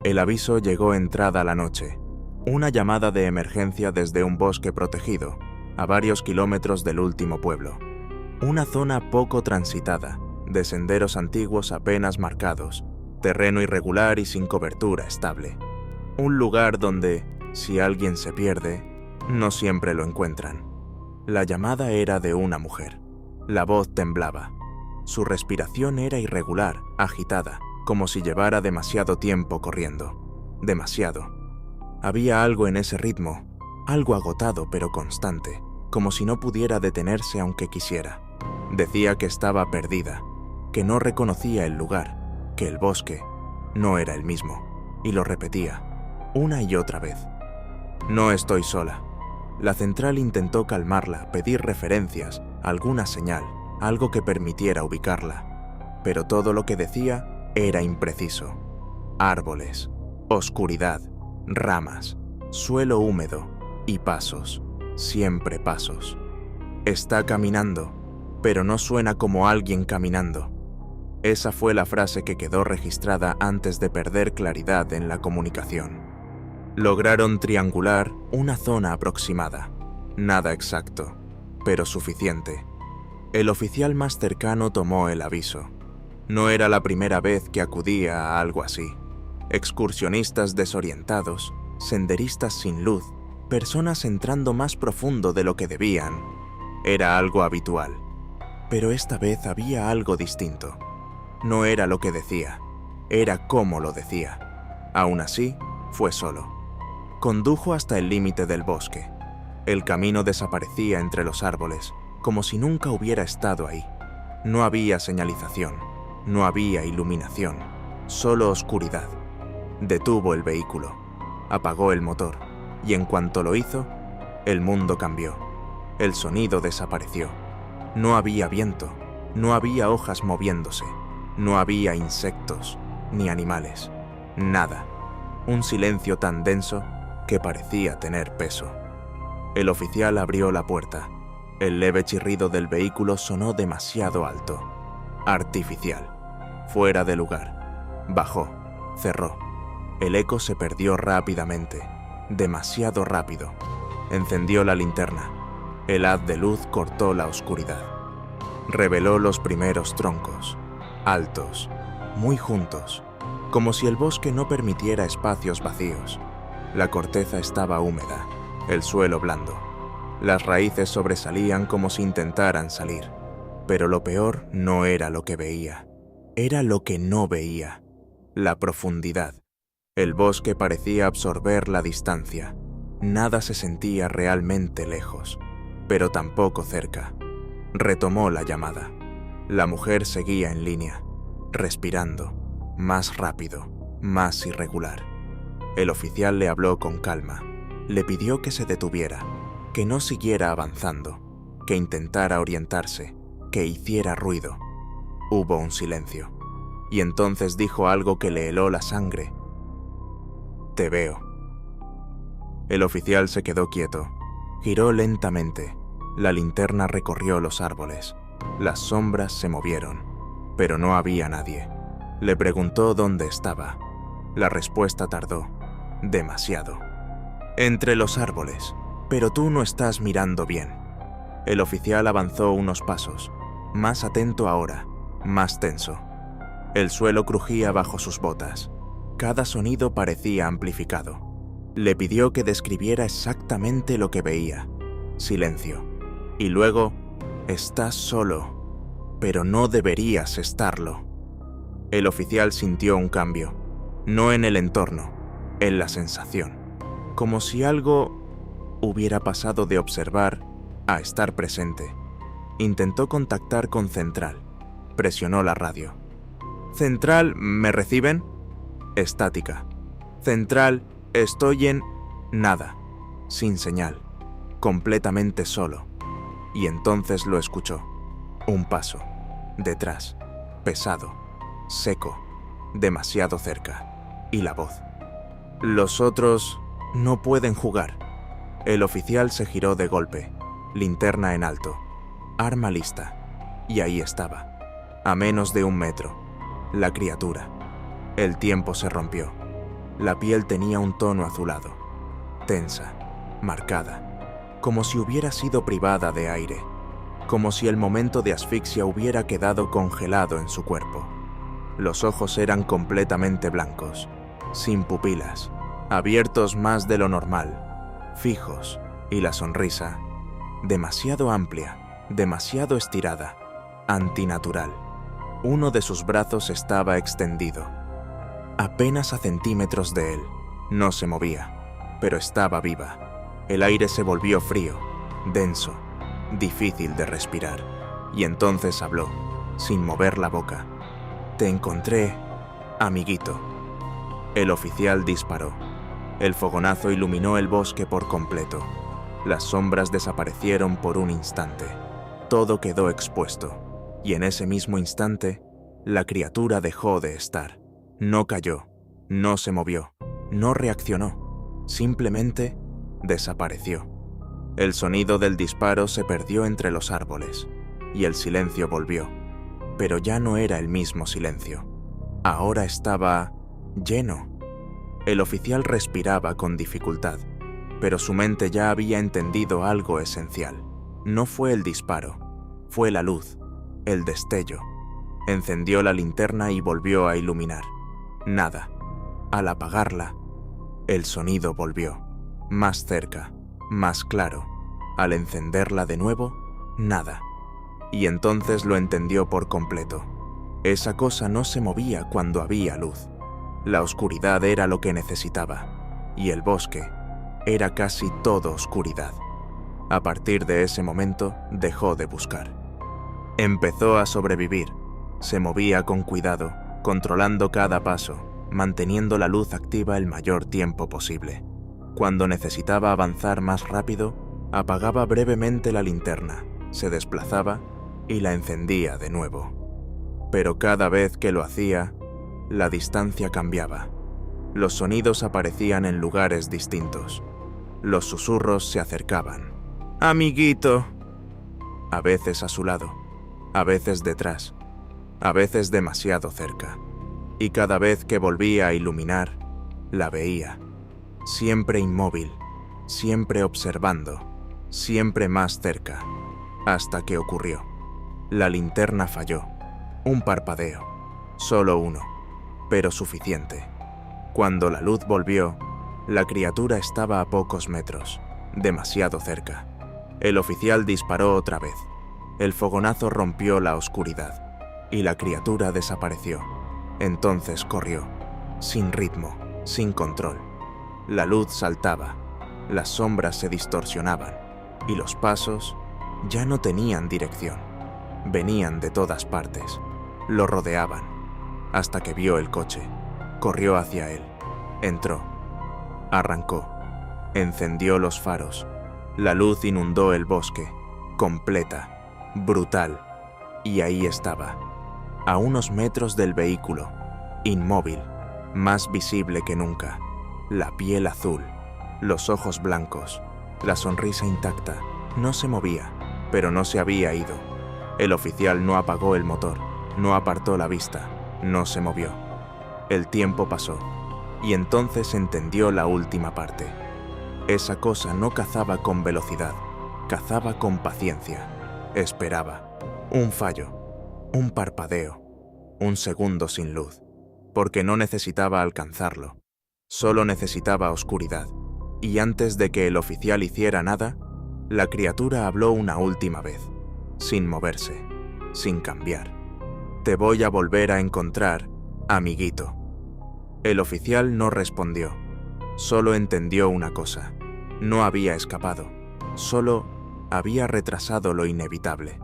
El aviso llegó entrada la noche. Una llamada de emergencia desde un bosque protegido, a varios kilómetros del último pueblo. Una zona poco transitada, de senderos antiguos apenas marcados, terreno irregular y sin cobertura estable. Un lugar donde, si alguien se pierde, no siempre lo encuentran. La llamada era de una mujer. La voz temblaba. Su respiración era irregular, agitada, como si llevara demasiado tiempo corriendo. Demasiado. Había algo en ese ritmo, algo agotado pero constante, como si no pudiera detenerse aunque quisiera. Decía que estaba perdida, que no reconocía el lugar, que el bosque no era el mismo, y lo repetía, una y otra vez. No estoy sola. La central intentó calmarla, pedir referencias, alguna señal, algo que permitiera ubicarla, pero todo lo que decía era impreciso. Árboles, oscuridad, ramas, suelo húmedo y pasos, siempre pasos. Está caminando, pero no suena como alguien caminando. Esa fue la frase que quedó registrada antes de perder claridad en la comunicación. Lograron triangular una zona aproximada. Nada exacto, pero suficiente. El oficial más cercano tomó el aviso. No era la primera vez que acudía a algo así. Excursionistas desorientados, senderistas sin luz, personas entrando más profundo de lo que debían. Era algo habitual. Pero esta vez había algo distinto. No era lo que decía, era cómo lo decía. Aún así, fue solo. Condujo hasta el límite del bosque. El camino desaparecía entre los árboles, como si nunca hubiera estado ahí. No había señalización, no había iluminación, solo oscuridad. Detuvo el vehículo, apagó el motor, y en cuanto lo hizo, el mundo cambió. El sonido desapareció. No había viento, no había hojas moviéndose, no había insectos, ni animales, nada. Un silencio tan denso que parecía tener peso. El oficial abrió la puerta. El leve chirrido del vehículo sonó demasiado alto. Artificial. Fuera de lugar. Bajó. Cerró. El eco se perdió rápidamente. Demasiado rápido. Encendió la linterna. El haz de luz cortó la oscuridad. Reveló los primeros troncos. Altos. Muy juntos. Como si el bosque no permitiera espacios vacíos. La corteza estaba húmeda. El suelo blando. Las raíces sobresalían como si intentaran salir. Pero lo peor no era lo que veía. Era lo que no veía. La profundidad. El bosque parecía absorber la distancia. Nada se sentía realmente lejos, pero tampoco cerca. Retomó la llamada. La mujer seguía en línea, respirando, más rápido, más irregular. El oficial le habló con calma. Le pidió que se detuviera, que no siguiera avanzando, que intentara orientarse, que hiciera ruido. Hubo un silencio, y entonces dijo algo que le heló la sangre. «Te veo». El oficial se quedó quieto, giró lentamente. La linterna recorrió los árboles. Las sombras se movieron, pero no había nadie. Le preguntó dónde estaba. La respuesta tardó, demasiado. «Entre los árboles, pero tú no estás mirando bien». El oficial avanzó unos pasos, más atento ahora, más tenso. El suelo crujía bajo sus botas. Cada sonido parecía amplificado. Le pidió que describiera exactamente lo que veía. Silencio. Y luego, «Estás solo, pero no deberías estarlo». El oficial sintió un cambio, no en el entorno, en la sensación. Como si algo hubiera pasado de observar a estar presente. Intentó contactar con Central. Presionó la radio. «Central, ¿me reciben?» Estática. «Central, estoy en...» Nada. Sin señal. Completamente solo. Y entonces lo escuchó. Un paso. Detrás. Pesado. Seco. Demasiado cerca. Y la voz. «Los otros no pueden jugar». El oficial se giró de golpe. Linterna en alto. Arma lista. Y ahí estaba. A menos de 1 metro. La criatura. El tiempo se rompió. La piel tenía un tono azulado, tensa, marcada, como si hubiera sido privada de aire, como si el momento de asfixia hubiera quedado congelado en su cuerpo. Los ojos eran completamente blancos, sin pupilas, abiertos más de lo normal, fijos, y la sonrisa, demasiado amplia, demasiado estirada, antinatural. Uno de sus brazos estaba extendido, apenas a centímetros de él. No se movía, pero estaba viva. El aire se volvió frío, denso, difícil de respirar. Y entonces habló, sin mover la boca. «Te encontré, amiguito». El oficial disparó. El fogonazo iluminó el bosque por completo. Las sombras desaparecieron por un instante. Todo quedó expuesto, y en ese mismo instante, la criatura dejó de estar. No cayó, no se movió, no reaccionó, simplemente desapareció. El sonido del disparo se perdió entre los árboles, y el silencio volvió, pero ya no era el mismo silencio. Ahora estaba lleno. El oficial respiraba con dificultad, pero su mente ya había entendido algo esencial. No fue el disparo, fue la luz, el destello. Encendió la linterna y volvió a iluminar. Nada. Al apagarla, el sonido volvió, más cerca, más claro. Al encenderla de nuevo, nada. Y entonces lo entendió por completo. Esa cosa no se movía cuando había luz. La oscuridad era lo que necesitaba, y el bosque era casi todo oscuridad. A partir de ese momento, dejó de buscar. Empezó a sobrevivir. Se movía con cuidado, controlando cada paso, manteniendo la luz activa el mayor tiempo posible. Cuando necesitaba avanzar más rápido, apagaba brevemente la linterna, se desplazaba y la encendía de nuevo. Pero cada vez que lo hacía, la distancia cambiaba. Los sonidos aparecían en lugares distintos. Los susurros se acercaban. «Amiguito». A veces a su lado, a veces detrás, a veces demasiado cerca. Y cada vez que volvía a iluminar, la veía, siempre inmóvil, siempre observando, siempre más cerca, hasta que ocurrió. La linterna falló. Un parpadeo, solo uno, pero suficiente. Cuando la luz volvió, la criatura estaba a pocos metros, demasiado cerca. El oficial disparó otra vez. El fogonazo rompió la oscuridad, y la criatura desapareció. Entonces corrió, sin ritmo, sin control. La luz saltaba, las sombras se distorsionaban, y los pasos ya no tenían dirección. Venían de todas partes, lo rodeaban, hasta que vio el coche. Corrió hacia él, entró, arrancó, encendió los faros. La luz inundó el bosque, completa, brutal, y ahí estaba, a unos metros del vehículo, inmóvil, más visible que nunca, la piel azul, los ojos blancos, la sonrisa intacta. No se movía, pero no se había ido. El oficial no apagó el motor, no apartó la vista, no se movió. El tiempo pasó, y entonces entendió la última parte. Esa cosa no cazaba con velocidad, cazaba con paciencia. Esperaba. Un fallo, un parpadeo, un segundo sin luz, porque no necesitaba alcanzarlo. Solo necesitaba oscuridad. Y antes de que el oficial hiciera nada, la criatura habló una última vez, sin moverse, sin cambiar. «Te voy a volver a encontrar, amiguito». El oficial no respondió, solo entendió una cosa. No había escapado, solo había retrasado lo inevitable.